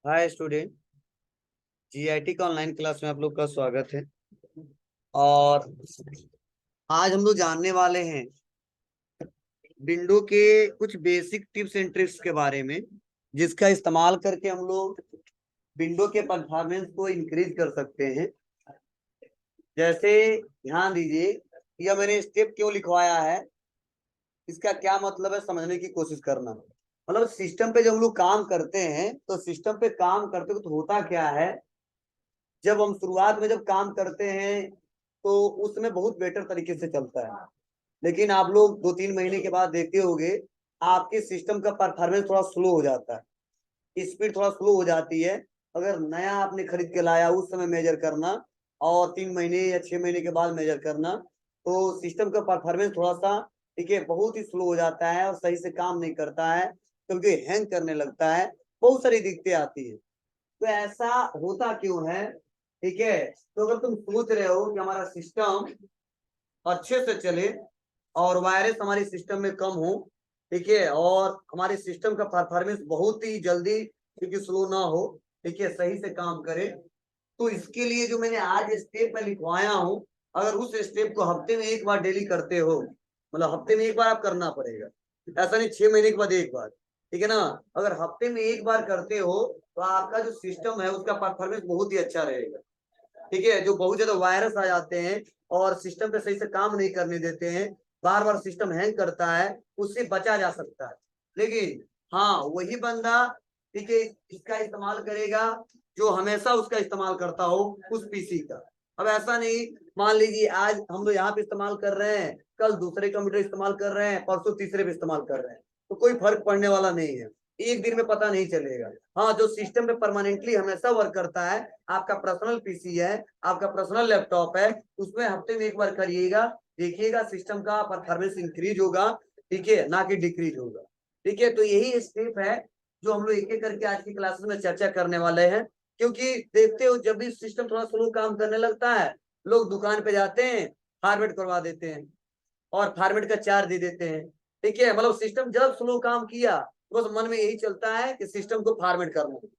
Hi student. GIT का online class में आप लोग का स्वागत है। और आज हम लोग जानने वाले हैं विंडो के कुछ बेसिक टिप्स एंड ट्रिक्स के बारे में, जिसका इस्तेमाल करके हम लोग विंडो के परफॉर्मेंस को इंक्रीज कर सकते हैं। जैसे ध्यान दीजिए, यह मैंने स्टेप क्यों लिखवाया है, इसका क्या मतलब है समझने की कोशिश करना। मतलब सिस्टम पे जब हम लोग काम करते हैं तो सिस्टम पे काम करते वक्त होता क्या है, जब हम शुरुआत में जब काम करते हैं तो उसमें बहुत बेटर तरीके से चलता है। लेकिन आप लोग 2-3 महीने के बाद देखते होंगे आपके सिस्टम का परफॉर्मेंस थोड़ा स्लो हो जाता है, स्पीड थोड़ा स्लो हो जाती है। अगर नया आपने खरीद के लाया उस समय मेजर करना और 3 महीने या 6 महीने के बाद मेजर करना, तो सिस्टम का परफॉर्मेंस थोड़ा सा ठीक है बहुत ही स्लो हो जाता है और सही से काम नहीं करता है, क्योंकि हैंग करने लगता है, बहुत सारी दिक्कतें आती है। तो ऐसा होता क्यों है? ठीक है, तो अगर तुम सोच रहे हो कि हमारा सिस्टम अच्छे से चले और वायरस हमारे सिस्टम में कम हो, ठीक है, और हमारे सिस्टम का परफॉर्मेंस बहुत ही जल्दी क्योंकि स्लो ना हो, ठीक है, सही से काम करे, तो इसके लिए जो मैंने आज स्टेप में लिखवाया हूँ, अगर उस स्टेप को हफ्ते में एक बार डेली करते हो, मतलब हफ्ते में एक बार आप करना पड़ेगा, ऐसा नहीं 6 महीने के बाद एक बार, ठीक है ना। अगर हफ्ते में एक बार करते हो तो आपका जो सिस्टम है उसका परफॉर्मेंस बहुत ही अच्छा रहेगा। ठीक है, जो बहुत ज्यादा वायरस आ जाते हैं और सिस्टम पे सही से काम नहीं करने देते हैं, बार बार सिस्टम हैंग करता है, उससे बचा जा सकता है। लेकिन हाँ, वही बंदा ठीक है इसका इस्तेमाल करेगा जो हमेशा उसका इस्तेमाल करता हो उस पीसी का। अब ऐसा नहीं, मान लीजिए आज हम लोग यहाँ पे इस्तेमाल कर रहे हैं, कल दूसरे कंप्यूटर इस्तेमाल कर रहे हैं, परसों तीसरे पे इस्तेमाल कर रहे हैं, तो कोई फर्क पड़ने वाला नहीं है, एक दिन में पता नहीं चलेगा। हाँ, जो सिस्टम पे परमानेंटली हमेशा वर्क करता है, आपका पर्सनल पीसी है, आपका पर्सनल लैपटॉप है, उसमें हफ्ते में एक बार करिएगा, देखिएगा सिस्टम का परफॉर्मेंस इंक्रीज होगा, ठीक है, ना कि डिक्रीज होगा। ठीक है, तो यही स्टेप है जो हम लोग एक एक करके आज की क्लासेस में चर्चा करने वाले हैं। क्योंकि देखते हो जब भी सिस्टम थोड़ा स्लो काम करने लगता है, लोग दुकान पे जाते हैं, फॉर्मेट करवा देते हैं और फॉर्मेट का चार्ज दे देते हैं। ठीक है, मतलब सिस्टम जब स्लो काम किया तो बस मन में यही चलता है कि सिस्टम को फॉर्मेट करना है।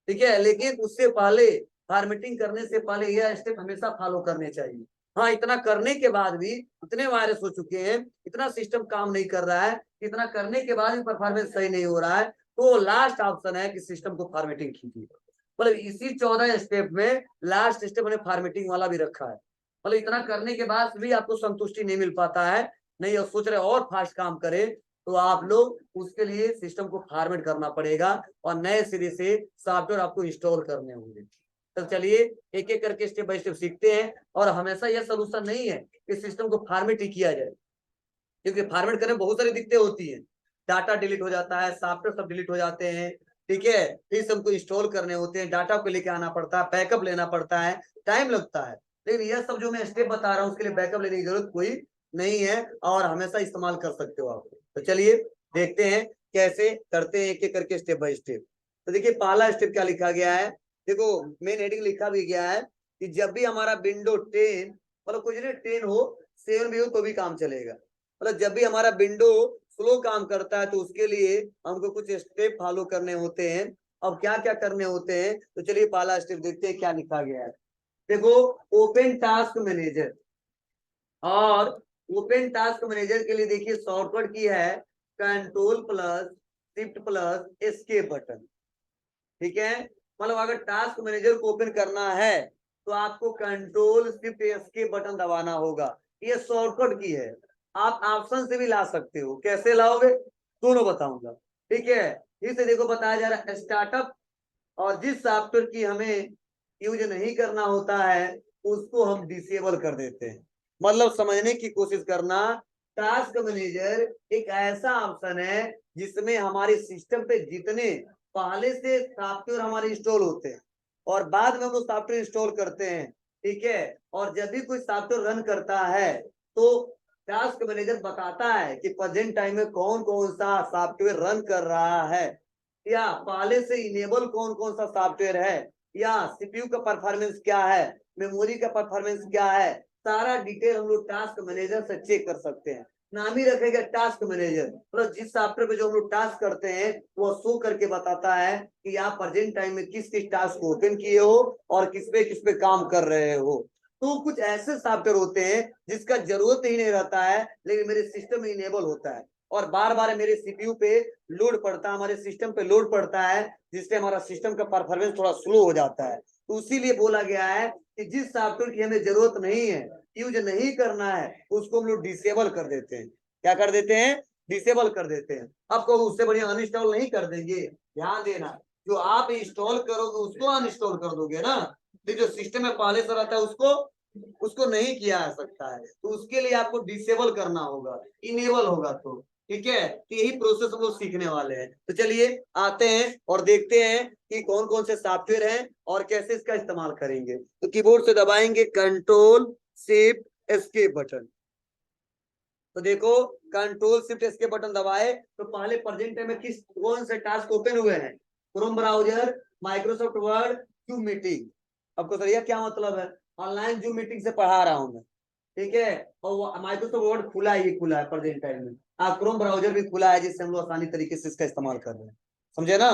ठीक है, लेकिन उससे पहले, फॉर्मेटिंग करने से पहले यह स्टेप हमेशा फॉलो करने चाहिए। हाँ, इतना करने के बाद भी इतने वायरस हो चुके हैं, इतना सिस्टम काम नहीं कर रहा है, इतना करने के बाद भी परफॉर्मेंस सही नहीं हो रहा है, तो लास्ट ऑप्शन है कि सिस्टम को फॉर्मेटिंग कीजिए। मतलब इसी 14 स्टेप में लास्ट स्टेप मैंने फॉर्मेटिंग वाला भी रखा है। मतलब इतना करने के बाद भी आपको संतुष्टि नहीं मिल पाता है, नहीं और सोच रहे और फास्ट काम करे, तो आप लोग उसके लिए सिस्टम को फॉर्मेट करना पड़ेगा और नए सिरे से सॉफ्टवेयर आपको इंस्टॉल करने होंगे। तो चलिए एक एक करके स्टेप बाय स्टेप सीखते हैं। और हमेशा यह सोल्यूशन नहीं है कि सिस्टम को फॉर्मेट ही किया जाए, क्योंकि फॉर्मेट करने में बहुत सारी दिक्कतें होती हैं। डाटा डिलीट हो जाता है, सॉफ्टवेयर सब डिलीट हो जाते हैं, ठीक है, फिर हमको इंस्टॉल करने होते हैं, डाटा को लेके आना पड़ता है, बैकअप लेना पड़ता है, टाइम लगता है। लेकिन यह सब जो मैं स्टेप बता रहा हूँ उसके लिए बैकअप लेने की जरूरत कोई नहीं है और हमेशा इस्तेमाल कर सकते हो आप। तो चलिए देखते हैं कैसे करते हैं एक एक करके स्टेप बाय स्टेप। तो देखिए पहला स्टेप क्या लिखा गया है, देखो मेन हेडिंग लिखा भी गया है कि जब भी हमारा विंडो 10, मतलब कुछ नहीं 10 हो, 7 भी हो तो भी काम चलेगा। मतलब जब भी हमारा विंडो स्लो काम करता है तो उसके लिए हमको कुछ स्टेप फॉलो करने होते हैं। अब क्या क्या करने होते हैं, तो चलिए पहला स्टेप देखते हैं क्या लिखा गया है। देखो, ओपन टास्क मैनेजर, और ओपन टास्क मैनेजर के लिए देखिए शॉर्टकट की है control plus shift plus escape button. ठीक है, मतलब अगर टास्क मैनेजर को ओपन करना है तो आपको कंट्रोल शिफ्ट एस्केप बटन दबाना होगा, ये शॉर्टकट की है। आप ऑप्शन से भी ला सकते हो, कैसे लाओगे दोनों बताऊंगा। ठीक है, इसे देखो बताया जा रहा है स्टार्टअप, और जिस सॉफ्टवेयर की हमें यूज नहीं करना होता है उसको हम डिसेबल कर देते हैं। मतलब समझने की कोशिश करना, टास्क मैनेजर एक ऐसा ऑप्शन है जिसमें हमारे सिस्टम पे जितने पहले से सॉफ्टवेयर हमारे इंस्टॉल होते हैं और बाद में हम लोग सॉफ्टवेयर इंस्टॉल करते हैं, ठीक है, और जब भी कोई सॉफ्टवेयर रन करता है तो टास्क मैनेजर बताता है कि प्रेजेंट टाइम में कौन कौन सा सॉफ्टवेयर रन कर रहा है, या पहले से इनेबल कौन कौन सा सॉफ्टवेयर है, या सीपीयू का परफॉर्मेंस क्या है, मेमोरी का परफॉर्मेंस क्या है, सारा डिटेल हम लोग टास्क मैनेजर से चेक कर सकते हैं। नाम ही रखेगा टास्क मैनेजर। मतलब जिस सॉफ्टवेयर पे जो हम लोग टास्क करते हैं वो शो करके बताता है कि आप प्रेजेंट टाइम में किस किस टास्क को ओपन किए हो और किस पे काम कर रहे हो। तो कुछ ऐसे सॉफ्टवेयर होते हैं जिसका जरूरत ही नहीं रहता है, लेकिन मेरे सिस्टम में इनेबल होता है और बार बार मेरे सीपीयू पे लोड पड़ता है, हमारे सिस्टम पे लोड पड़ता है, जिससे हमारा सिस्टम का परफॉर्मेंस थोड़ा स्लो हो जाता है। तो इसीलिए बोला गया है कि जिस सॉफ्टवेयर की हमें जरूरत नहीं है, यूज नहीं करना है, उसको हम लोग डिसेबल कर देते हैं। क्या कर देते हैं? डिसेबल कर देते हैं। आपको उससे बढ़िया अनइंस्टॉल नहीं कर देंगे। ध्यान देना, जो आप इंस्टॉल करोगे उसको अनइंस्टॉल कर दोगे ना, तो जो सिस्टम में पहले से रहता है उसको उसको नहीं किया जा सकता है। तो उसके लिए आपको डिसेबल करना होगा, इनेबल होगा। तो ठीक है, तो यही प्रोसेस हम लोग सीखने वाले हैं। तो चलिए आते हैं और देखते हैं कि कौन कौन से सॉफ्टवेयर हैं और कैसे इसका इस्तेमाल करेंगे। तो कीबोर्ड से दबाएंगे कंट्रोल शिफ्ट एस्केप बटन। तो देखो, कंट्रोल शिफ्ट एस्केप बटन दबाए तो पहले प्रेजेंट में किस कौन से टास्क ओपन हुए हैं? Chrome browser, Microsoft word, zoom meeting. आपको सर यह क्या मतलब है? ऑनलाइन जूम मीटिंग से पढ़ा रहा हूं मैं, ठीक है, और माइक्रोसॉफ्ट वर्ड खुला ही खुला है प्रेजेंट टाइम में। क्रोम ब्राउजर भी खुला है, जिससे हम लोग आसानी तरीके से इसका इस्तेमाल कर रहे हैं। समझे ना?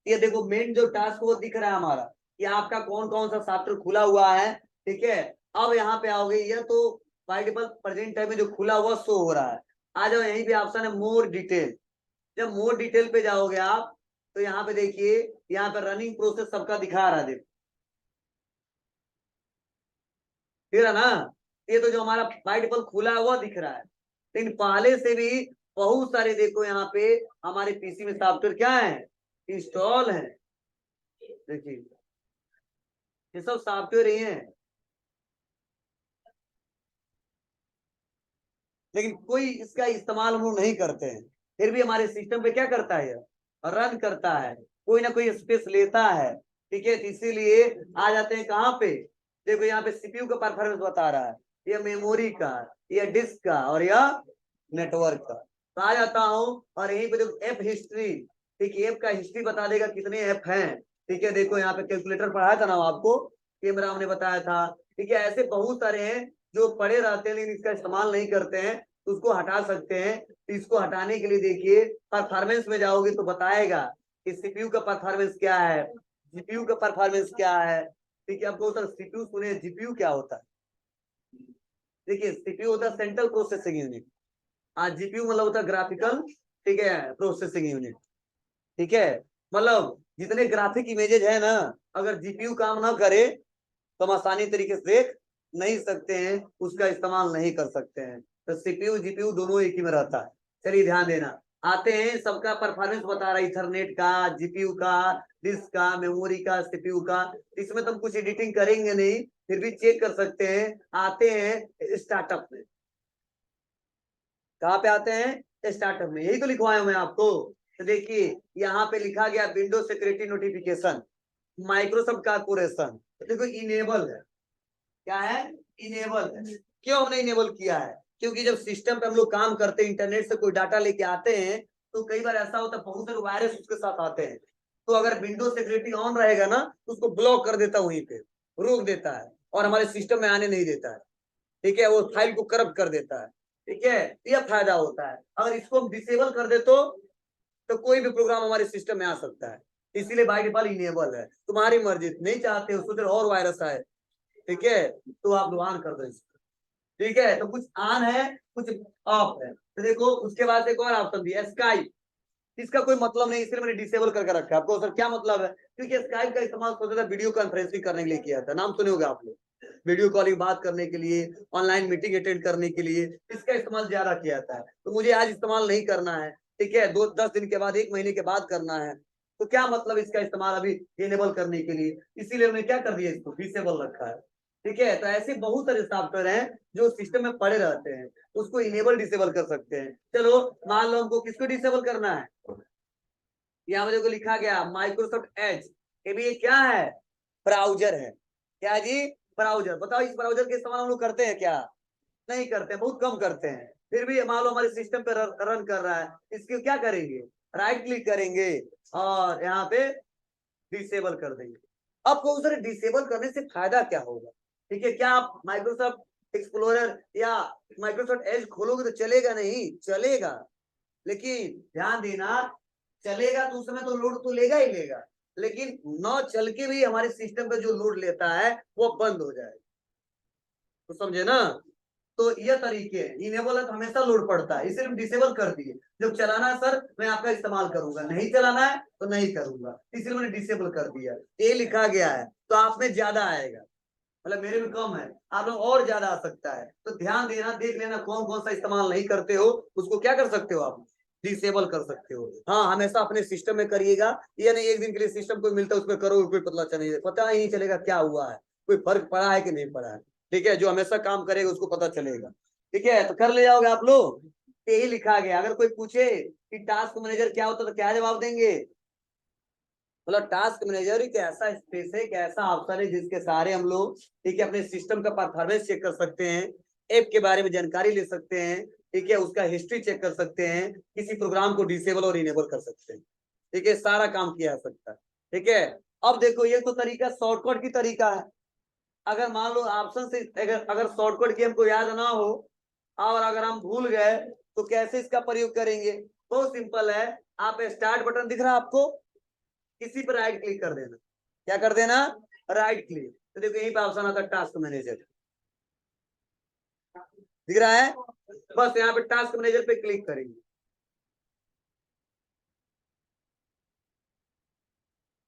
ये देखो मेन जो टास्क वो दिख रहा है हमारा कि आपका कौन कौन सा सॉफ्टवेयर खुला हुआ है। ठीक है, अब यहाँ पे आओगे, यह तो बाय डिफॉल्ट प्रेजेंट टाइम में जो खुला हुआ शो हो रहा है। आ जाओ, यहीं पे ऑप्शन है मोर डिटेल। जब मोर डिटेल पे जाओगे आप, तो यहाँ पे देखिए, यहाँ पे रनिंग प्रोसेस सबका दिखा रहा है। देखो ठीक है ना, ये तो जो हमारा बाय डिफॉल्ट खुला है वो दिख रहा है, लेकिन पहले से भी बहुत सारे देखो यहाँ पे हमारे पीसी में सॉफ्टवेयर क्या है, इंस्टॉल है। देखिए ये सब सॉफ्टवेयर ही है, लेकिन कोई इसका इस्तेमाल हम लोग नहीं करते हैं। फिर भी हमारे सिस्टम पे क्या करता है, रन करता है, कोई ना कोई स्पेस लेता है। ठीक है, तो इसीलिए आ जाते हैं कहाँ पे? देखो यहाँ पे सीपीयू का परफॉर्मेंस बता रहा है, ये मेमोरी का, ये डिस्क का, और यह नेटवर्क का। तो आ जाता हूँ और यहीं पे देखो ऐप हिस्ट्री। ठीक है, ऐप का हिस्ट्री बता देगा कितने ऐप हैं। ठीक है, देखो यहाँ पे कैलकुलेटर पढ़ाया था ना आपको, कैमरा हमने बताया था। ठीक है, ऐसे बहुत सारे हैं जो पड़े रहते हैं लेकिन इसका इस्तेमाल नहीं करते हैं, तो उसको हटा सकते हैं। तो इसको हटाने के लिए देखिए परफॉर्मेंस में जाओगे तो बताएगा कि सीपीयू का परफॉर्मेंस क्या है, जीपीयू का परफॉर्मेंस क्या है। ठीक है, आपको सीपीयू सुने, जीपीयू क्या होता है? देखिए सीपीयू होता है सेंट्रल प्रोसेसिंग यूनिट, आज जीपीयू मतलब होता है ग्राफिकल, ठीक है, प्रोसेसिंग यूनिट। ठीक है, मतलब जितने ग्राफिक इमेजेज है ना, अगर जीपीयू काम ना करे तो हम आसानी तरीके से देख नहीं सकते हैं, उसका इस्तेमाल नहीं कर सकते हैं। तो सीपीयू जीपीयू दोनों एक ही में रहता है। चलिए ध्यान देना, आते हैं सबका परफॉर्मेंस बता रहा है, इथरनेट का, जीपीयू का, डिस्क का, मेमोरी का, सीपीयू का। इसमें तो हम कुछ एडिटिंग करेंगे नहीं, फिर भी चेक कर सकते हैं। आते हैं स्टार्टअप में। कहाँ पे आते हैं? स्टार्टअप में, यही तो लिखवाया मैं आपको। तो देखिए यहाँ पे लिखा गया window security notification, Microsoft corporation. तो देखो इनेबल है, क्या है? इनेबल है। क्यों हमने इनेबल किया है? क्योंकि जब सिस्टम पे हम लोग काम करते हैं, इंटरनेट से कोई डाटा लेके आते हैं, तो कई बार ऐसा होता है बहुत सारे वायरस उसके साथ आते हैं। तो अगर विंडो सिक्योरिटी ऑन रहेगा ना, तो उसको ब्लॉक कर देता है, वहीं पे रोक देता है और हमारे सिस्टम में आने नहीं देता है। ठीक है, वो फाइल को करप्ट कर देता है। ठीक है, यह फायदा होता है। अगर इसको हम डिसेबल कर दे तो कोई भी प्रोग्राम हमारे सिस्टम में आ सकता है। इसीलिए बाय डिफॉल्ट इनेबल है। तुम्हारी मर्जी, नहीं चाहते हो सोच और वायरस आए, ठीक है, तो आप लोग ऑन कर दो इसको। ठीक है, तो कुछ ऑन है, कुछ ऑफ है। तो देखो उसके बाद एक और ऑप्शन दिया स्काइप। इसका कोई मतलब नहीं, इसलिए मैंने डिसेबल करके रखा है। आपको सर क्या मतलब है? क्योंकि स्काइप का इस्तेमाल सोचा था वीडियो कॉन्फ्रेंसिंग करने के लिए किया था, नाम सुने होगा आप लोग, वीडियो कॉलिंग बात करने के लिए, ऑनलाइन मीटिंग अटेंड करने के लिए इसका इस्तेमाल ज्यादा किया था। तो मुझे आज इस्तेमाल नहीं करना है, ठीक है, 2-10 दिन के बाद, 1 महीने के बाद करना है। तो क्या मतलब इसका इस्तेमाल अभी इनेबल करने के लिए, इसीलिए हमने क्या कर दिया, इसको डिसेबल रखा है। ठीक है, तो ऐसे बहुत सारे सॉफ्टवेयर हैं जो सिस्टम में पड़े रहते हैं, उसको इनेबल डिसेबल कर सकते हैं। चलो मान लो हमको किसको डिसेबल करना है, यहाँ मुझे को लिखा गया माइक्रोसॉफ्ट एज। ये भी ये क्या है? ब्राउजर है। क्या जी? ब्राउजर। बताओ इस ब्राउजर के इस्तेमाल हम लोग करते हैं क्या? नहीं करते, बहुत कम करते हैं। फिर भी मान लो हमारे सिस्टम पे रन कर रहा है, इसके क्या करेंगे? राइट क्लिक करेंगे और यहाँ पे डिसेबल कर देंगे। आपको उसे डिसेबल करने से फायदा क्या होगा? ठीक है, क्या आप माइक्रोसॉफ्ट एक्सप्लोरर या माइक्रोसॉफ्ट एज खोलोगे तो चलेगा नहीं, चलेगा, लेकिन ध्यान देना, चलेगा तो उस समय तो लोड तो लेगा ही लेगा, लेकिन न चल के भी हमारे सिस्टम का जो लोड लेता है वो बंद हो जाएगा। तो समझे ना? तो ये तरीके हैं। इनेबल है तो हमेशा लोड पड़ता है, इसे डिसेबल कर दिए। जब चलाना है सर मैं आपका इस्तेमाल करूंगा, नहीं चलाना है तो नहीं करूंगा, इसलिए मैंने डिसेबल कर दिया। ये लिखा गया है तो आप में ज्यादा आएगा, मतलब मेरे में कम है, आप लोग और ज्यादा आ सकता है। तो ध्यान देना, देख लेना कौन कौन सा इस्तेमाल नहीं करते हो, उसको क्या कर सकते हो आप, डिसेबल कर सकते हो। हाँ, हमेशा अपने सिस्टम में करिएगा, ये नहीं एक दिन के लिए सिस्टम कोई मिलता है उसमें करो, कोई पता ही नहीं चलेगा क्या हुआ है, कोई फर्क पड़ा है कि नहीं पड़ा है। ठीक है, जो हमेशा काम करेगा उसको पता चलेगा। ठीक है, तो कर ले जाओगे आप लोग। यही लिखा गया। अगर कोई पूछे कि टास्क मैनेजर क्या होता है तो क्या जवाब देंगे? मतलब टास्क मैनेजर एक ऐसा स्पेस है, एक ऐसा अवसर है जिसके सहारे हम लोग ठीक है अपने सिस्टम का परफॉर्मेंस चेक कर सकते हैं, ऐप के बारे में जानकारी ले सकते हैं, ठीक है उसका हिस्ट्री चेक कर सकते हैं, किसी प्रोग्राम को डिसेबल और इनेबल कर सकते हैं। ठीक है, सारा काम किया जा सकता है। ठीक है, अब देखो ये तो तरीका शॉर्टकट की तरीका है। अगर मान लो ऑप्शन से अगर शॉर्टकट की हमको याद ना हो और अगर हम भूल गए तो कैसे इसका प्रयोग करेंगे? बहुत सिंपल है। आप स्टार्ट बटन दिख रहा है आपको, किसी पर राइट क्लिक कर देना। क्या कर देना? Right click. तो देखो यहीं पे ऑप्शन आता है टास्क मैनेजर, दिख रहा है? बस यहाँ पे टास्क मैनेजर पे क्लिक करेंगे।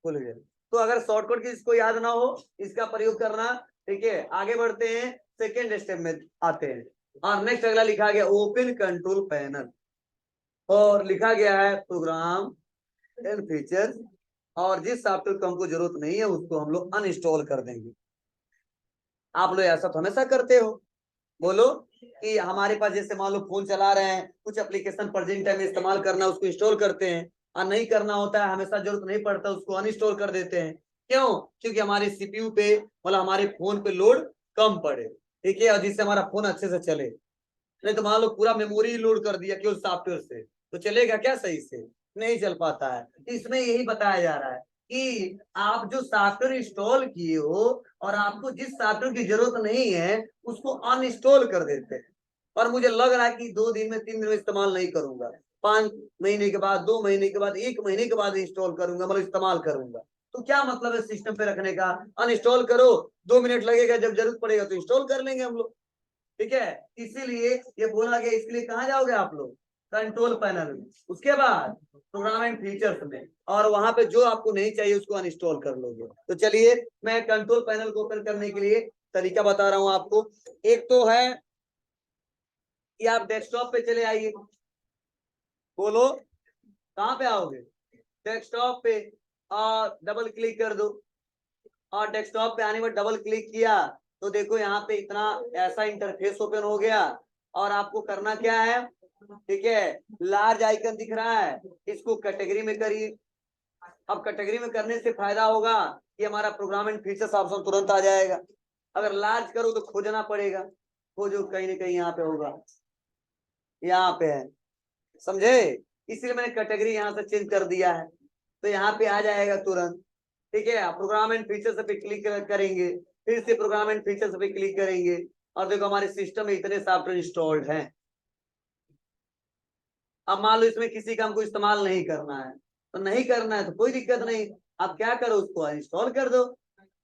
भूल गए तो अगर शॉर्टकट की इसको याद ना हो, इसका प्रयोग करना। ठीक है, आगे बढ़ते हैं, सेकेंड स्टेप में आते हैं। और नेक्स्ट अगला लिखा गया ओपन कंट्रोल पैनल, और लिखा गया है प्रोग्राम एंड फीचर, और जिस सॉफ्टवेयर को हमको जरूरत नहीं है उसको हम लोग अनइंस्टॉल कर देंगे। आप लोग ऐसा तो हमेशा करते हो, बोलो कि हमारे पास जैसे मान लो फोन चला रहे हैं, कुछ एप्लीकेशन प्रेजेंट टाइम में इस्तेमाल करना उसको इंस्टॉल करते हैं, और नहीं करना होता है, हमेशा जरूरत नहीं पड़ता उसको अनइंस्टॉल कर देते हैं। क्यों? क्योंकि हमारे सीपीयू पे मतलब हमारे फोन पे लोड कम पड़े। ठीक है, और जिससे हमारा फोन अच्छे से चले। नहीं तो मान लो पूरा मेमोरी लोड कर दिया केवल सॉफ्टवेयर से, तो चलेगा क्या सही से? नहीं चल पाता है। इसमें यही बताया जा रहा है कि आप जो सॉफ्टवेयर इंस्टॉल किए हो और आपको जिस सॉफ्टवेयर की जरूरत नहीं है उसको अनइंस्टॉल कर देते हैं। और मुझे लग रहा है कि 2 दिन में 3 दिन में इस्तेमाल नहीं करूंगा, 5 महीने के बाद, 2 महीने के बाद, 1 महीने के बाद इंस्टॉल करूंगा, मतलब इस्तेमाल करूंगा। तो क्या मतलब है सिस्टम पे रखने का? अनइंस्टॉल करो, 2 मिनट लगेगा, जब जरूरत पड़ेगा तो इंस्टॉल कर लेंगे हम लोग। ठीक है, इसीलिए ये बोला गया। इसके लिए कहाँ जाओगे आप लोग? कंट्रोल पैनल में, उसके बाद प्रोग्राम एंड फीचर्स में, और वहां पे जो आपको नहीं चाहिए उसको अनइंस्टॉल कर लोगे। तो चलिए मैं कंट्रोल पैनल को ओपन करने के लिए तरीका बता रहा हूं आपको। एक तो है कि आप डेस्कटॉप पे चले आइए। बोलो कहाँ पे आओगे? डेस्कटॉप पे, और डबल क्लिक कर दो। और डेस्कटॉप पे आने पर डबल क्लिक किया तो देखो यहाँ पे इतना ऐसा इंटरफेस ओपन हो गया। और आपको करना क्या है? ठीक है, लार्ज आइकन दिख रहा है, इसको कैटेगरी में करिए। अब कैटेगरी में करने से फायदा होगा कि हमारा प्रोग्राम एंड फीचर्स ऑप्शन तुरंत आ जाएगा। अगर लार्ज करो तो खोजना पड़ेगा, खोजो कहीं ना कहीं यहाँ पे होगा, यहाँ पे है, समझे? इसलिए मैंने कैटेगरी यहाँ से चेंज कर दिया है, तो यहाँ पे आ जाएगा तुरंत। ठीक है, प्रोग्राम एंड फीचर्स पे क्लिक करेंगे, फिर से प्रोग्राम एंड फीचर्स पे क्लिक करेंगे, और देखो हमारे सिस्टम में इतने सॉफ्टवेयर इंस्टॉल्ड हैं। अब मान लो इसमें किसी का हमको इस्तेमाल नहीं करना है, तो नहीं करना है तो कोई दिक्कत नहीं, आप क्या करो उसको इंस्टॉल कर दो।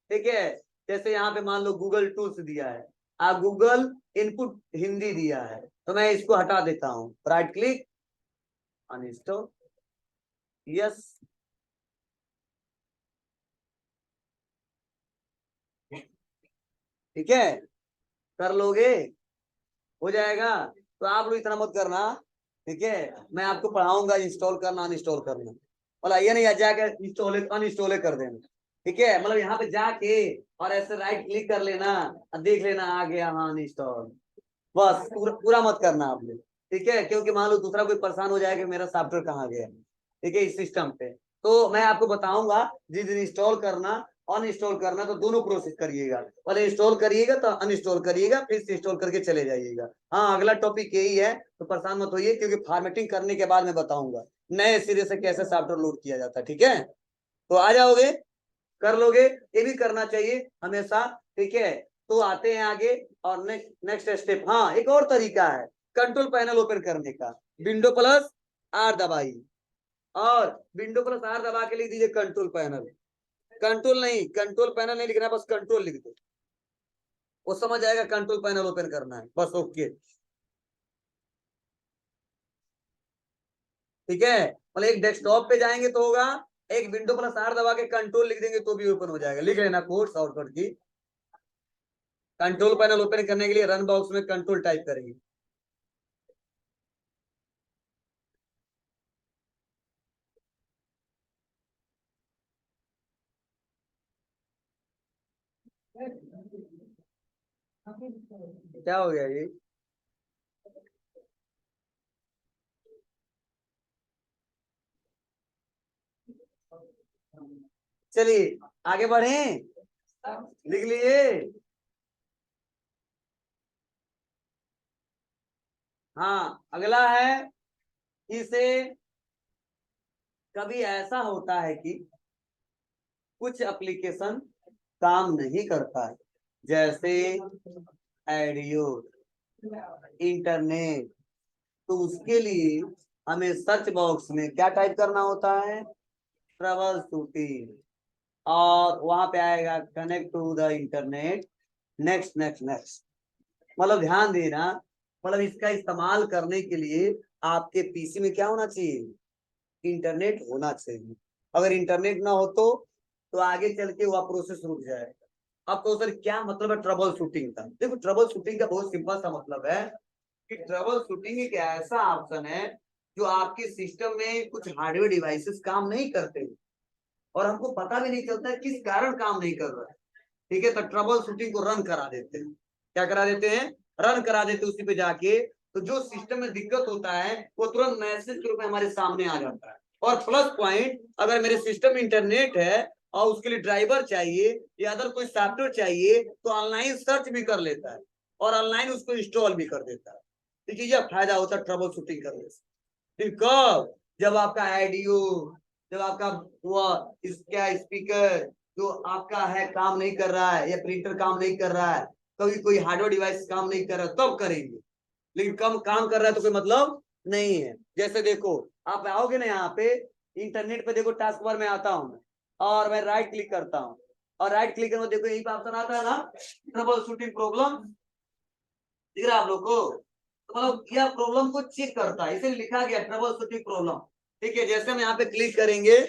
ठीक है, जैसे यहाँ पे मान लो गूगल टूल्स दिया है, आप गूगल इनपुट हिंदी दिया है, तो मैं इसको हटा देता हूँ, राइट क्लिक, अनइंस्टॉल, यस। ठीक है, कर लोगे, हो जाएगा। तो आप लोग इतना मत करना। ठीक है, मैं आपको पढ़ाऊंगा इंस्टॉल करना अनइंस्टॉल करना, मतलब ये नहीं जाके इंस्टॉल अनइंस्टॉल कर देना। ठीक है, मतलब यहाँ पे जाके और ऐसे राइट क्लिक कर लेना और देख लेना आ गया हाँ अनइंस्टॉल, बस पूरा मत करना आप लोग। ठीक है, क्योंकि मान लो दूसरा कोई परेशान हो जाएगा मेरा सॉफ्टवेयर कहाँ गया। ठीक है, इस सिस्टम पे तो मैं आपको बताऊंगा जिस दिन इंस्टॉल करना अनइंस्टॉल करना, तो दोनों प्रोसेस करिएगा, पहले इंस्टॉल करिएगा तो अनइंस्टॉल करिएगा, फिर से इंस्टॉल करके चले जाइएगा। हाँ, अगला टॉपिक यही है, तो परेशान मत होइए, क्योंकि फॉर्मेटिंग करने के बाद मैं बताऊंगा नए सिरे से कैसे सॉफ्टवेयर लोड किया जाता है। ठीक है, तो आ जाओगे, कर लोगे, ये भी करना चाहिए हमेशा। ठीक है, तो आते हैं आगे और नेक्स्ट स्टेप। हाँ, एक और तरीका है कंट्रोल पैनल ओपन करने का। विंडो प्लस आर दबाई और विंडो प्लस आर दबा के लिख दीजिए कंट्रोल पैनल। कंट्रोल नहीं, कंट्रोल पैनल नहीं लिखना, बस कंट्रोल लिख दो, वो समझ आएगा कंट्रोल पैनल ओपन करना है बस। ओके, ठीक है। मतलब एक डेस्कटॉप पे जाएंगे तो होगा, एक विंडो प्लस आर दबा के कंट्रोल लिख देंगे तो भी ओपन हो जाएगा। लिख लेना कोड शॉर्टकट की। कंट्रोल पैनल ओपन करने के लिए रन बॉक्स में कंट्रोल टाइप करेंगे। क्या हो गया ये? चलिए आगे बढ़े, लिख लिए। हाँ, अगला है इसे, कभी ऐसा होता है कि कुछ एप्लीकेशन काम नहीं करता है, जैसे एडियो, इंटरनेट। तो उसके लिए हमें सर्च बॉक्स में क्या टाइप करना होता है? Troubleshooting. और वहां पे आएगा connect to the internet. Next next next. मतलब ध्यान देना, मतलब इसका इस्तेमाल करने के लिए आपके पीसी में क्या होना चाहिए? इंटरनेट होना चाहिए। अगर इंटरनेट ना हो तो आगे चल के वह प्रोसेस रुक जाएगा। अब तो सर क्या मतलब है ट्रबल शूटिंग का? देखो, ट्रबल शूटिंग का बहुत सिंपल सा मतलब है कि ट्रबल शूटिंग एक ऐसा ऑप्शन है जो आपके सिस्टम में कुछ हार्डवेयर डिवाइसेस काम नहीं करते और हमको पता भी नहीं चलता है किस कारण काम नहीं कर रहा है। ठीक है, तो ट्रबल शूटिंग को रन करा देते हैं। क्या करा देते हैं? रन करा देते हैं उसी पे जाके। तो जो सिस्टम में दिक्कत होता है वो तुरंत मैसेज के रूप में हमारे सामने आ जाता है। और प्लस पॉइंट, अगर मेरे सिस्टम इंटरनेट है और उसके लिए ड्राइवर चाहिए या अदर कोई सॉफ्टवेयर चाहिए तो ऑनलाइन सर्च भी कर लेता है और ऑनलाइन उसको इंस्टॉल भी कर देता है। देखिए, यह फायदा होता है ट्रबल शूटिंग करने से। फिर कब? जब आपका आईडियो, जब आपका वो क्या स्पीकर जो आपका है काम नहीं कर रहा है या प्रिंटर काम नहीं कर रहा है, कभी कोई हार्डवेयर डिवाइस काम नहीं कर रहा तब करेंगे। लेकिन कम काम कर रहा है तो कोई मतलब नहीं है। जैसे देखो, आप आओगे ना यहाँ पे इंटरनेट पे, देखो टास्क बार में आता हूँ और मैं राइट क्लिक करता हूँ और राइट क्लिक करने देखो यही पे ऑप्शन आता है ना, ट्रबल शूटिंग प्रॉब्लम। दिख रहा है आप लोग को? तो मतलब यह प्रॉब्लम को चेक करता है, इसे लिखा गया ट्रबल शूटिंग प्रॉब्लम। ठीक है, जैसे हम यहाँ पे क्लिक करेंगे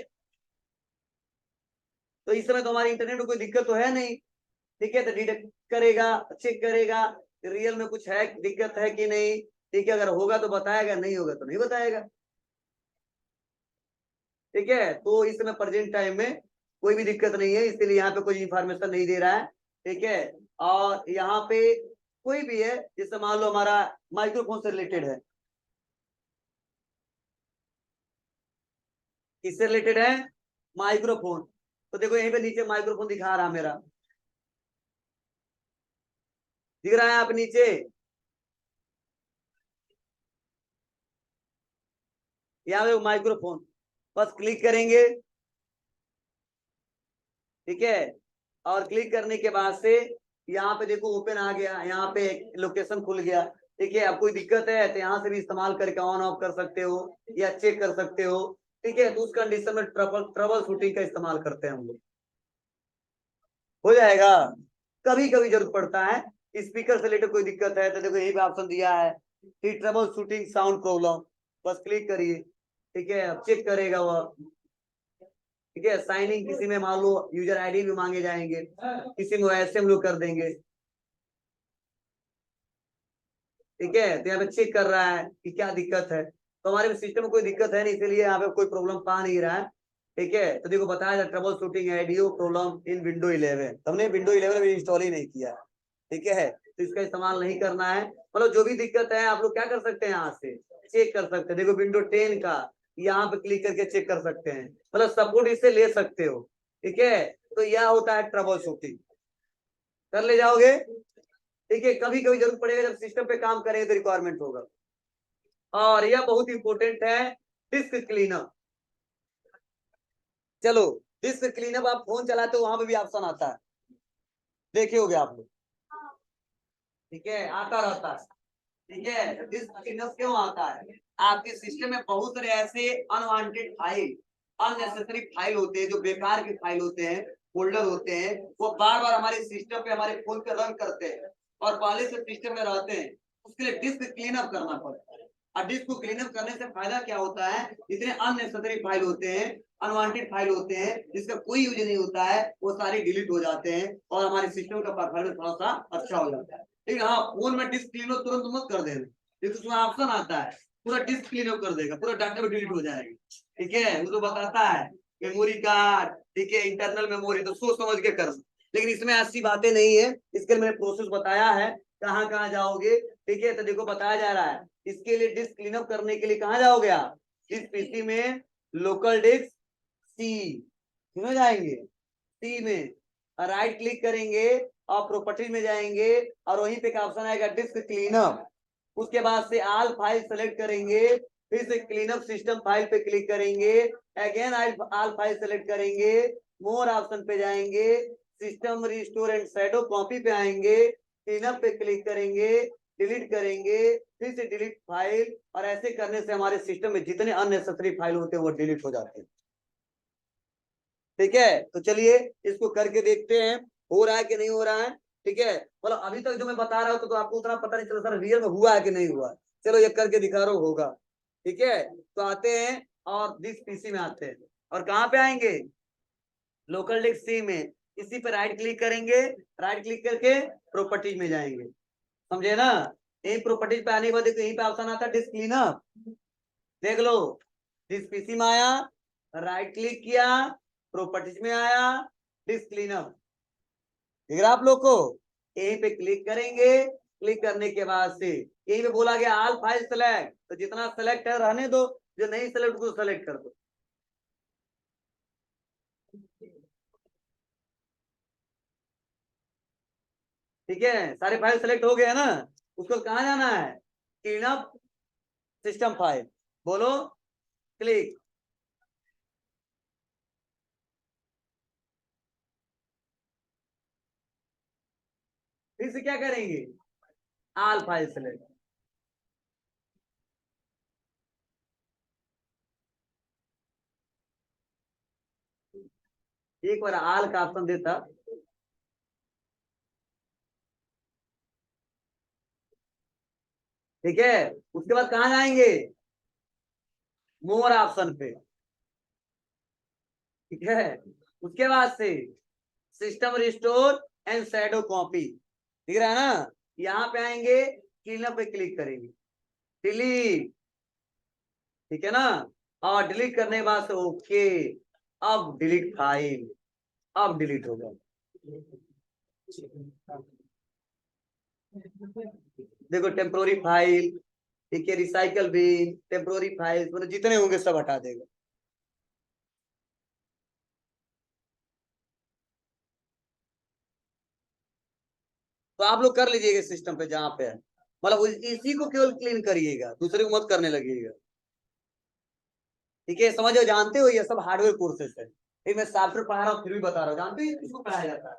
तो इस समय तो हमारे इंटरनेट में कोई दिक्कत तो है नहीं। ठीक है, तो डिटेक्ट करेगा, चेक करेगा रियल में कुछ है, दिक्कत है कि नहीं। ठीक है, अगर होगा तो बताएगा, नहीं होगा तो नहीं बताएगा। ठीक है, तो इस समय प्रेजेंट टाइम में कोई भी दिक्कत नहीं है, इसलिए यहाँ पे कोई इंफॉर्मेशन नहीं दे रहा है। ठीक है, और यहाँ पे कोई भी है, जैसे मान लो हमारा माइक्रोफोन से रिलेटेड है, किससे रिलेटेड है? माइक्रोफोन। तो देखो यहीं पे नीचे माइक्रोफोन दिखा रहा मेरा, दिख रहा है आप नीचे? यहाँ पे माइक्रोफोन, बस क्लिक करेंगे। ठीक है, और क्लिक करने के बाद से यहाँ पे देखो ओपन आ गया, यहाँ पे लोकेशन खुल गया। ठीक है, अब कोई दिक्कत है तो यहाँ से भी इस्तेमाल करके ऑन ऑफ कर सकते हो या चेक कर सकते हो। ठीक है, तो उस कंडीशन में ट्रबल ट्रबल शूटिंग का इस्तेमाल करते हैं हम लोग। हो जाएगा। कभी कभी जरूरत पड़ता है, स्पीकर से रिलेटेड कोई दिक्कत है तो देखो यही पे ऑप्शन दिया है कि ट्रबल शूटिंग साउंड प्रॉब्लम, बस क्लिक करिए। ठीक है, अब चेक करेगा वह। ठीक है, साइनिंग किसी में मान लो यूजर आईडी भी मांगे जाएंगे, किसी में ऐसे हम लोग कर देंगे। ठीक है, तो यहाँ पे चेक कर रहा है कि क्या दिक्कत है, तो हमारे सिस्टम में कोई दिक्कत है नहीं, इसीलिए यहाँ पे कोई प्रॉब्लम पा नहीं रहा है। ठीक है, तो देखो बताया था trouble shooting audio problem in window 11। हमने विंडो 11 भी इंस्टॉल ही नहीं किया। ठीक है, तो इसका इस्तेमाल नहीं करना है। मतलब जो भी दिक्कत है आप लोग क्या कर सकते हैं, यहाँ से चेक कर सकते हैं। देखो विंडो 10 का यहाँ पे क्लिक करके चेक कर सकते हैं, मतलब सपोर्ट इससे ले सकते हो। ठीक है, तो यह होता है ट्रबल शूटिंग, कर ले जाओगे। ठीक है, कभी कभी जरूरत पड़ेगा, जब सिस्टम पे काम करेंगे तो रिक्वायरमेंट होगा। और यह बहुत इंपॉर्टेंट है, डिस्क क्लीनअप। चलो, डिस्क क्लीनअप आप फोन चलाते हो वहां पे भी ऑप्शन आता है, देखे होगे आप लोग। ठीक है, आता रहता है। ठीक है, डिस्क क्लीनअप क्यों आता है? आपके सिस्टम में बहुत सारे ऐसे अनवांटेड फाइल, अननेसेसरी फाइल होते हैं, जो बेकार के फाइल होते हैं, फोल्डर होते हैं, वो बार बार हमारे सिस्टम पे, हमारे फोन पे रन करते हैं और पहले से सिस्टम में रहते हैं। उसके लिए डिस्क क्लीनअप करना पड़ता है। और डिस्क को क्लीनअप करने से फायदा क्या होता है? जितने अननेसेसरी फाइल होते हैं, अनवांटेड फाइल होते हैं, जिसका कोई यूज नहीं होता है, वो सारे डिलीट हो जाते हैं और हमारे सिस्टम का परफॉर्मेंस थोड़ा सा अच्छा हो जाता है। लेकिन हाँ, फोन में डिस्क क्लीनअप तुरंत मत कर देना, क्योंकि उसमें ऑप्शन आता है पूरा डिस्क क्लीनअप कर देगा, पूरा डाटा भी डिलीट हो जाएगा। ठीक है, वो तो बताता है मेमोरी कार्ड, ठीक है, इंटरनल मेमोरी, तो सोच समझ के कर। लेकिन इसमें ऐसी बातें नहीं है, इसके लिए मैंने प्रोसेस बताया है कहाँ कहाँ जाओगे। ठीक है, तो देखो बताया जा रहा है, इसके लिए डिस्क क्लीनअप करने के लिए कहाँ जाओगे आप? इस पीसी में लोकल डिस्क सी, क्यों जाएंगे सी में, राइट क्लिक करेंगे और प्रॉपर्टी में जाएंगे और वहीं पे एक ऑप्शन आएगा डिस्क क्लीनअप। उसके बाद से ऑल फाइल सेलेक्ट करेंगे, फिर से क्लीनअप सिस्टम फाइल पे क्लिक करेंगे, अगेन ऑल फाइल सेलेक्ट करेंगे, मोर ऑप्शन पे जाएंगे, system restore and shadow copy पे आएंगे, क्लीनअप पे क्लिक करेंगे, डिलीट करेंगे, फिर से डिलीट फाइल, और ऐसे करने से हमारे सिस्टम में जितने अननेसेसरी फाइल होते हैं वो डिलीट हो जाते हैं। ठीक है, तो चलिए इसको करके देखते हैं हो रहा है कि नहीं हो रहा है। ठीक है, मतलब अभी तक जो मैं बता रहा हूँ तो आपको उतना पता नहीं चला सर रियल में हुआ है कि नहीं हुआ। चलो ये करके दिखा रहा हूँ, होगा। ठीक है, तो आते हैं और डिस्क पीसी में आते हैं, और कहाँ पे आएंगे? लोकल डिस्क सी में, इसी पे राइट क्लिक करेंगे, राइट क्लिक करके प्रॉपर्टीज में जाएंगे, समझे ना? यही प्रॉपर्टीज पे आने के बाद देखो यहीं पे ऑप्शन आता है डिस्क क्लीनअप, देख लो, डिस्क पीसी में आया, राइट क्लिक किया, प्रॉपर्टीज में आया, डिस्क क्लीनअप, दिख रहा आप लोग को? यहीं पे क्लिक करेंगे, क्लिक करने के बाद से यहीं पे बोला गया ऑल फाइल सेलेक्ट, तो जितना सेलेक्ट है रहने दो, जो नहीं सेलेक्ट उसको सेलेक्ट कर दो। ठीक है, सारे फाइल सेलेक्ट हो गए ना? उसको कहाँ जाना है? क्लीनअप सिस्टम फाइल, बोलो क्लिक। फिर से क्या करेंगे? ऑल फाइल सेलेक्ट, एक बार ऑल का ऑप्शन देता। ठीक है, उसके बाद कहाँ जाएंगे? मोर ऑप्शन पे। ठीक है, उसके बाद से system restore and shadow copy, दिख रहा है ना? यहाँ पे आएंगे, क्लीनअप पे क्लिक करेंगे, डिलीट, ठीक है ना? और डिलीट करने के बाद से ओके, अब डिलीट फाइल, अब डिलीट होगा। देखो टेम्पोरी फाइल, ठीक है, रिसाइकल बिन, टेम्पोरी फाइल, मतलब जितने होंगे सब हटा देगा। तो आप लोग कर लीजिएगा सिस्टम पे जहाँ पे है, मतलब इसी को केवल क्लीन करिएगा, दूसरे को मत करने लगिएगा। ठीक है, समझो, जानते हो ये सब हार्डवेयर कोर्सेस है, ये मैं सॉफ्टवेयर पढ़ा रहा हूँ फिर भी बता रहा हूँ, जानते हो किसको पढ़ाया जाता है?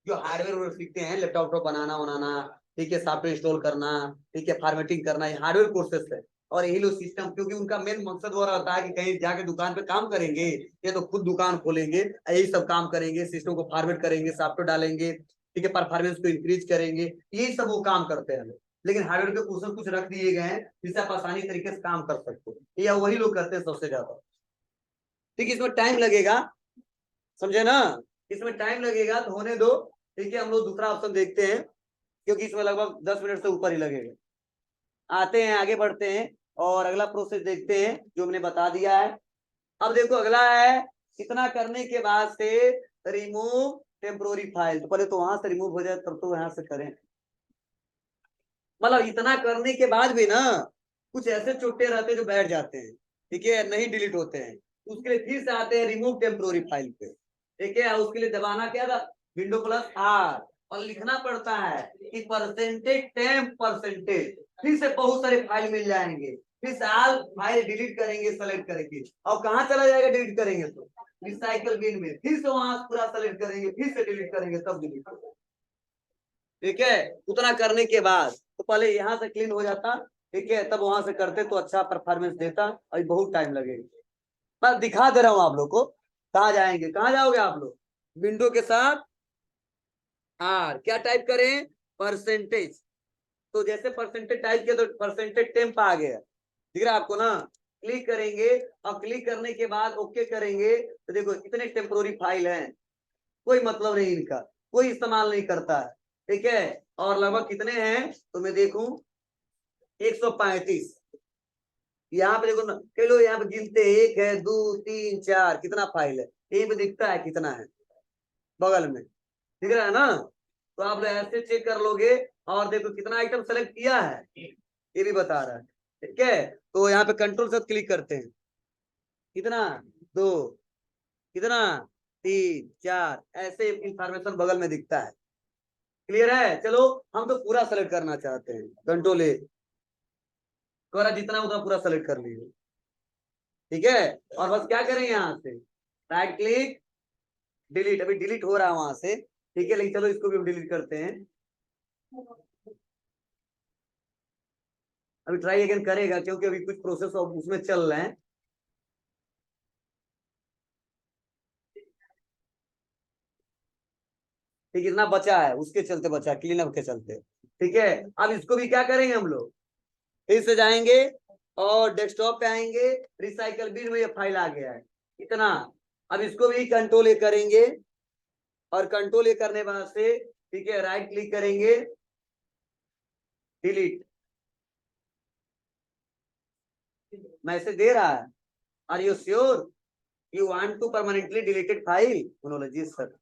जो हार्डवेयर सीखते हैं, लैपटॉप बनाना बनाना, ठीक है, सॉफ्टवेयर इंस्टॉल करना, ठीक है, फॉर्मेटिंग करना, ये हार्डवेयर कोर्सेस है। और यही लोग सिस्टम, क्योंकि उनका मेन मकसद वो रहता है कि कहीं जाके दुकान पे काम करेंगे, ये तो खुद दुकान खोलेंगे, यही सब काम करेंगे, सिस्टम को फॉर्मेट करेंगे, सॉफ्टवेयर डालेंगे, ठीक है, परफॉर्मेंस को इंक्रीज करेंगे, यही सब वो काम करते हैं। लेकिन हार्डवेयर के क्वेश्चन कुछ रख दिए गए हैं जिससे आप आसानी तरीके से काम कर सकते हो, या वही लोग करते हैं सबसे ज्यादा। ठीक है, इसमें टाइम लगेगा, समझे ना? इसमें टाइम लगेगा तो होने दो। ठीक है, हम लोग दूसरा ऑप्शन देखते हैं, क्योंकि इसमें लगभग 10 मिनट से ऊपर ही लगेगा। आते हैं, आगे बढ़ते हैं और अगला प्रोसेस देखते हैं जो मैंने बता दिया है। अब देखो अगला है, इतना करने के बाद से रिमूव टेम्पोरी फाइल, तो पहले तो वहां से रिमूव हो जाए तब तो यहाँ से करें। मतलब इतना करने के बाद भी ना कुछ ऐसे चोटे रहते हैं जो बैठ जाते हैं, ठीक है, नहीं डिलीट होते हैं, उसके लिए फिर से आते हैं रिमूव टेम्पोरी फाइल पे। ठीक है, उसके लिए दबाना क्या था? विंडो प्लस आर, और लिखना पड़ता है कि परसेंटेज टेम परसेंटेज, फिर से बहुत सारे फाइल मिल जाएंगे, फिर से ऑल फाइल डिलीट करेंगे, सेलेक्ट करेंगे, और कहाँ चला जाएगा डिलीट करेंगे तो? रिसाइकल बिन में, फिर से वहां पूरा सेलेक्ट करेंगे, फिर से डिलीट करेंगे, तब डिलीट होगा। ठीक है। उतना करने के बाद तो पहले यहाँ से क्लीन हो जाता, ठीक है, तब वहां से करते तो अच्छा परफॉर्मेंस देता। अभी बहुत टाइम लगेगा, मैं दिखा दे रहा हूँ आप लोग को। कहाँ जाएंगे, कहाँ जाओगे आप लोग? विंडो के साथ आर क्या टाइप करें? परसेंटेज। तो जैसे परसेंटेज टाइप किया तो परसेंटेज टेम्प आ गया, दिख रहा है आपको ना? क्लिक करेंगे और क्लिक करने के बाद ओके करेंगे तो देखो इतने टेम्पोररी फाइल हैं, कोई मतलब नहीं इनका, कोई इस्तेमाल नहीं करता है, ठीक है। और लगभग कितने हैं तो मैं देखूं, 135। यहाँ पे देखो ना, कई लोग यहाँ पे गिनते हैं, 1 है 2 3 4, कितना फाइल है यही पे दिखता है कितना है, बगल में दिख रहा है ना? तो आप लोग ऐसे चेक कर लोगे और देखो कितना आइटम सेलेक्ट किया है ये भी बता रहा है, ठीक है। तो यहाँ पे कंट्रोल से क्लिक करते हैं, कितना 2, कितना 3 4, ऐसे इंफॉर्मेशन बगल में दिखता है। क्लियर है? चलो हम तो पूरा सेलेक्ट करना चाहते हैं, कंट्रोल ए, तुम्हारा जितना उतना पूरा सेलेक्ट कर लीजिए, ठीक है। और बस क्या करें यहाँ से राइट क्लिक डिलीट, अभी डिलीट हो रहा है वहां से, ठीक है, लेकिन चलो इसको भी डिलीट करते हैं। अभी ट्राई अगेन करेगा क्योंकि अभी कुछ प्रोसेस उसमें चल रहे हैं। ठीक, इतना बचा है उसके चलते, बचा क्लीन अप के चलते, ठीक है। अब इसको भी क्या करेंगे हम लोग, फिर से जाएंगे और डेस्कटॉप पे आएंगे, रिसाइकल बिन में ये फाइल आ गया है इतना। अब इसको भी कंट्रोल ए करेंगे और कंट्रोल ए करने बाद से, ठीक है, राइट क्लिक करेंगे डिलीट, मैसेज दे रहा है are you sure you want to permanently deleted file, उन्होंने जी सर।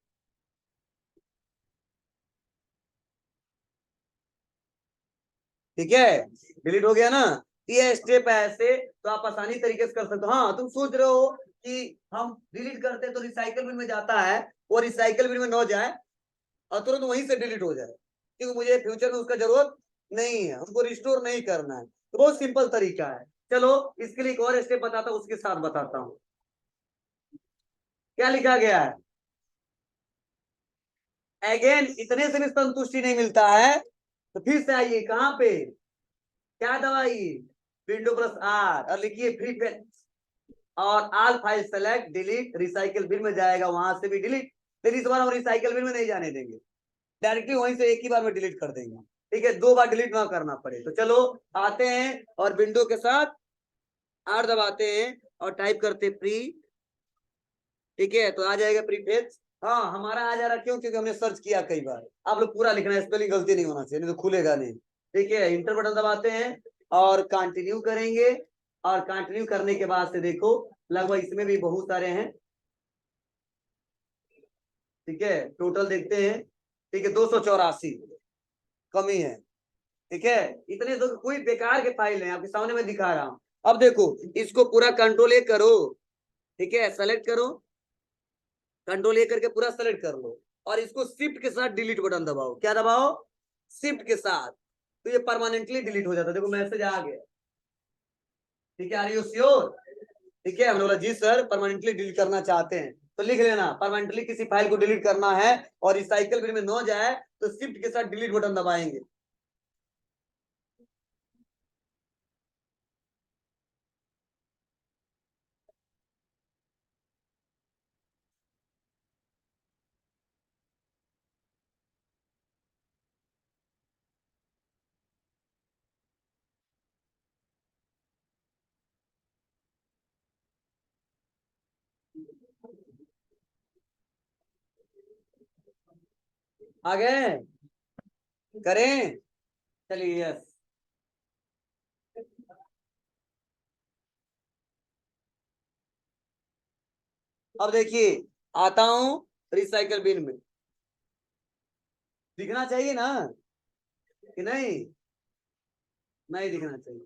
ठीक है, डिलीट हो गया ना? ये स्टेप है ऐसे, तो आप आसानी तरीके से कर सकते हो। हाँ तुम सोच रहे हो कि हम डिलीट करते तो रिसाइकल बिन में जाता है, वो रिसाइकल बिन में न जाए और तुरंत वहीं से डिलीट हो जाए, क्योंकि मुझे फ्यूचर में उसका जरूरत नहीं है, हमको रिस्टोर नहीं करना है। तो बहुत सिंपल तरीका है। चलो इसके लिए एक और स्टेप बताता हूँ, उसके साथ बताता हूँ क्या लिखा गया है। अगेन इतने से भी संतुष्टि नहीं मिलता है तो फिर से आइए, कहाँ पे, क्या दबाइए, विंडो प्लस आर और लिखिए फ्री पेन और all file select delete, recycle bin में जाएगा वहां से भी डिलीट, लेकिन इस बार हम रिसाइकल बिन में नहीं जाने देंगे, डायरेक्टली वहीं से एक ही बार में डिलीट कर देंगे, ठीक है, 2 बार डिलीट ना करना पड़े। तो चलो आते हैं और विंडो के साथ आर दबाते हैं और टाइप करते प्री, ठीक है, तो आ जाएगा प्रीफेक्स। हाँ हमारा आ जा रहा क्यों, क्योंकि हमने सर्च किया कई बार। आप लोग पूरा लिखना है, स्पेलिंग गलती नहीं होना चाहिए, नहीं तो खुलेगा नहीं, ठीक है। इंटर बटन दबाते हैं और कंटिन्यू करेंगे, और कंटिन्यू करने के बाद से देखो लगभग इसमें भी बहुत सारे हैं, ठीक है, टोटल देखते हैं, ठीक है, 284 कमी है, ठीक है। इतने तो कोई बेकार के फाइल है आपके सामने मैं दिखा रहा हूँ। अब देखो इसको पूरा कंट्रोल ए करो, ठीक है, सेलेक्ट करो, कंट्रोल ए करके पूरा सेलेक्ट कर लो और इसको शिफ्ट के साथ डिलीट बटन दबाओ, क्या दबाओ, शिफ्ट के साथ, तो ये परमानेंटली डिलीट हो जाता है। देखो मैसेज आ गया, ठीक है, आर यू श्योर, ठीक है, हमने बोला जी सर परमानेंटली डिलीट करना चाहते हैं, तो लिख लेना परमानेंटली किसी फाइल को डिलीट करना है और रिसाइकल बिन में न जाए तो शिफ्ट के साथ डिलीट बटन दबाएंगे। आ गए, करें, चलिए यस। अब देखिए आता हूं रिसाइकल बिन में, दिखना चाहिए ना कि नहीं, नहीं दिखना चाहिए,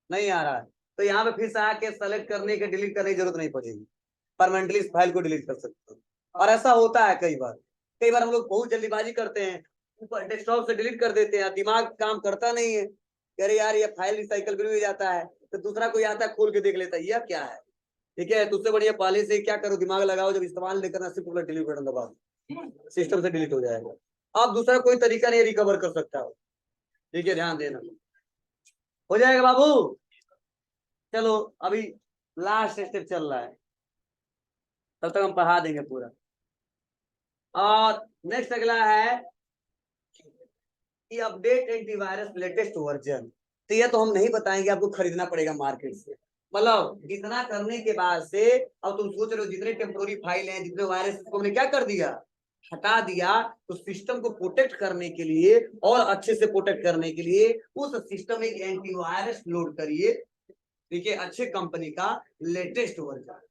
नहीं आ रहा है, तो यहाँ पे फिर से आके सेलेक्ट करने के डिलीट करने की जरूरत नहीं पड़ेगी, परमानेंटली इस फाइल को डिलीट कर सकते हो। और ऐसा होता है कई बार, कई बार हम लोग बहुत जल्दीबाजी करते हैं, ऊपर डेस्कटॉप से डिलीट कर देते हैं, दिमाग काम करता नहीं है, कह रहे यार ये फाइल रिसाइकल बिन में जाता है, तो दूसरा कोई आता है खोल के देख लेता है यह क्या है, ठीक है, तो उससे बढ़िया पहले से क्या करो, दिमाग लगाओ, जब इस्तेमाल नहीं करना सिर्फ पूरा डिलीट बटन दबाओ, सिस्टम से डिलीट हो जाएगा। आप दूसरा कोई तरीका नहीं रिकवर कर सकता हो। ठीक है, ध्यान देना, हो जाएगा बाबू। चलो अभी लास्ट स्टेप चल रहा है, तब तक हम पढ़ा देंगे पूरा। और नेक्स्ट अगला है कि अपडेट एंटीवायरस लेटेस्ट वर्जन। तो यह तो हम नहीं बताएंगे, आपको खरीदना पड़ेगा मार्केट से। मतलब इतना करने के बाद से अब तुम सोच रहे हो जितने टेम्पोररी फाइल हैं, जितने वायरस को हमने क्या कर दिया, हटा दिया। तो सिस्टम को प्रोटेक्ट करने के लिए और अच्छे से प्रोटेक्ट करने के लिए उस सिस्टम में एक एंटीवायरस लोड करिए। ठीक है, अच्छे कंपनी का लेटेस्ट वर्जन।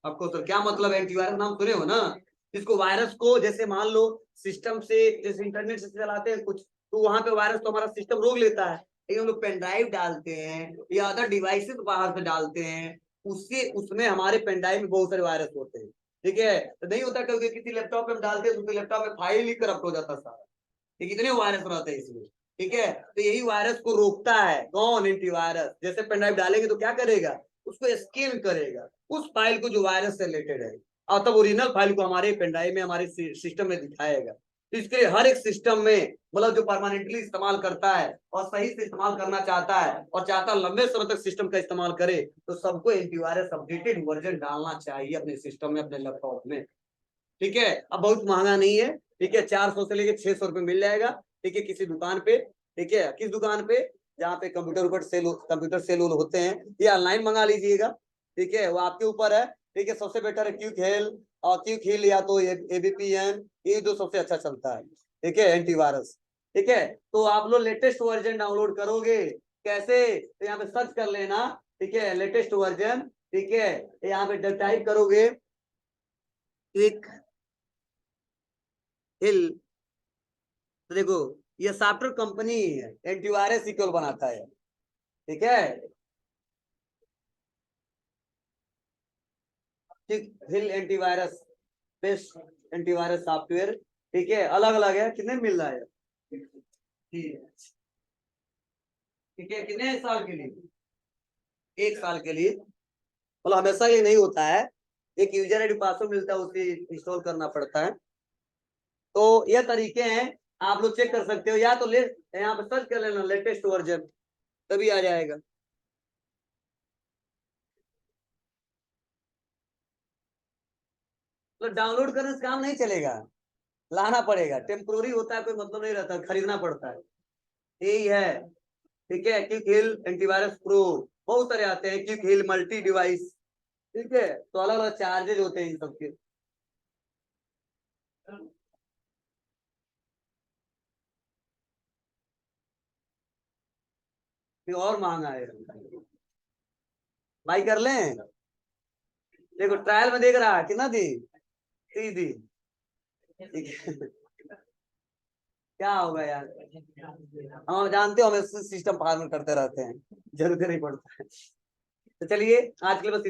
आपको तो क्या मतलब, एंटीवायरस नाम सुने हो ना। इसको वायरस को जैसे मान लो सिस्टम से, जैसे इंटरनेट से चलाते हैं कुछ, तो वहां पे वायरस तो हमारा सिस्टम रोक लेता है, लेकिन हम लोग पेन ड्राइव डालते हैं या अदर डिवाइसेस बाहर से डालते हैं, उससे उसमें हमारे पेन ड्राइव में बहुत सारे वायरस होते हैं। ठीक है, तो नहीं होता कभी किसी लैपटॉप पे हम डालते हैं, तो लैपटॉप में फाइल ही करप्ट हो जाता सारा। ये कितने वायरस रहते हैं इसमें। ठीक है, तो यही वायरस को रोकता है कौन, एंटीवायरस। जैसे पेन ड्राइव डालेंगे तो क्या करेगा, उसको स्कैन करेगा उस फाइल को जो वायरस से रिलेटेड है, और तब ओरिजिनल फाइल को हमारे पेन ड्राइव में, हमारे सिस्टम में दिखाएगा। तो इसके लिए हर एक सिस्टम में, मतलब जो परमानेंटली इस्तेमाल करता है और सही से इस्तेमाल करना चाहता है और चाहता लंबे समय तक सिस्टम का इस्तेमाल करे, तो सबको एंटीवायरस अपडेटेड वर्जन डालना चाहिए अपने सिस्टम में, अपने लैपटॉप में। ठीक है, अब बहुत महंगा नहीं है। ठीक है, 400 से लेके 600 रुपए मिल जाएगा। ठीक है, किसी दुकान पे। ठीक है, किस दुकान पे, जहाँ पे कंप्यूटर ऊपर सेल, कंप्यूटर सेल होते हैं, या ऑनलाइन मंगा लीजिएगा। ठीक है, वो आपके ऊपर है। ठीक है, सबसे बेटर है क्यूक हेल, और क्यूक हिल या तो एबीपीएन, ये जो सबसे अच्छा चलता है। ठीक है, एंटीवायरस। ठीक है, तो आप लोग लेटेस्ट वर्जन डाउनलोड करोगे कैसे, तो यहाँ पे सर्च कर लेना। ठीक है, लेटेस्ट वर्जन। ठीक है, यहाँ पे टाइप करोगे क्विक हिल, तो देखो ये सॉफ्टवेयर कंपनी है, एंटीवायरस सिक्योर बनाता है। ठीक है, ठीक, हिल एंटीवायरस, बेस्ट एंटीवायरस सॉफ्टवेयर। ठीक है, अलग अलग है, कितने मिल रहा है। ठीक है, ठीक है, कितने साल के लिए, 1 साल के लिए। मतलब हमेशा ये नहीं होता है, एक यूजर आईडी पासवर्ड मिलता है, उसे इंस्टॉल करना पड़ता है। तो ये तरीके हैं, आप लोग चेक कर सकते हो, या तो ले यहाँ पे सर्च कर लेना लेटेस्ट वर्जन, तभी आ जाएगा। तो डाउनलोड करने से काम नहीं चलेगा, लाना पड़ेगा। टेम्पोररी होता है, कोई मतलब नहीं रहता, खरीदना पड़ता है। यही है। ठीक है, क्विक हिल एंटीवायरस प्रो, बहुत सारे आते हैं, क्विक हिल मल्टी डिवाइस। ठीक है, तो अलग अलग चार्जेज होते हैं इन सबके। फिर और महंगा है भाई, कर लें। देखो ट्रायल में देख रहा है कितना दी, 3 दी। ठीक है, क्या होगा यार, हम जानते हो हम सिस्टम फार्म करते रहते हैं, जरूरत नहीं पड़ता है। तो चलिए आज के लिए बस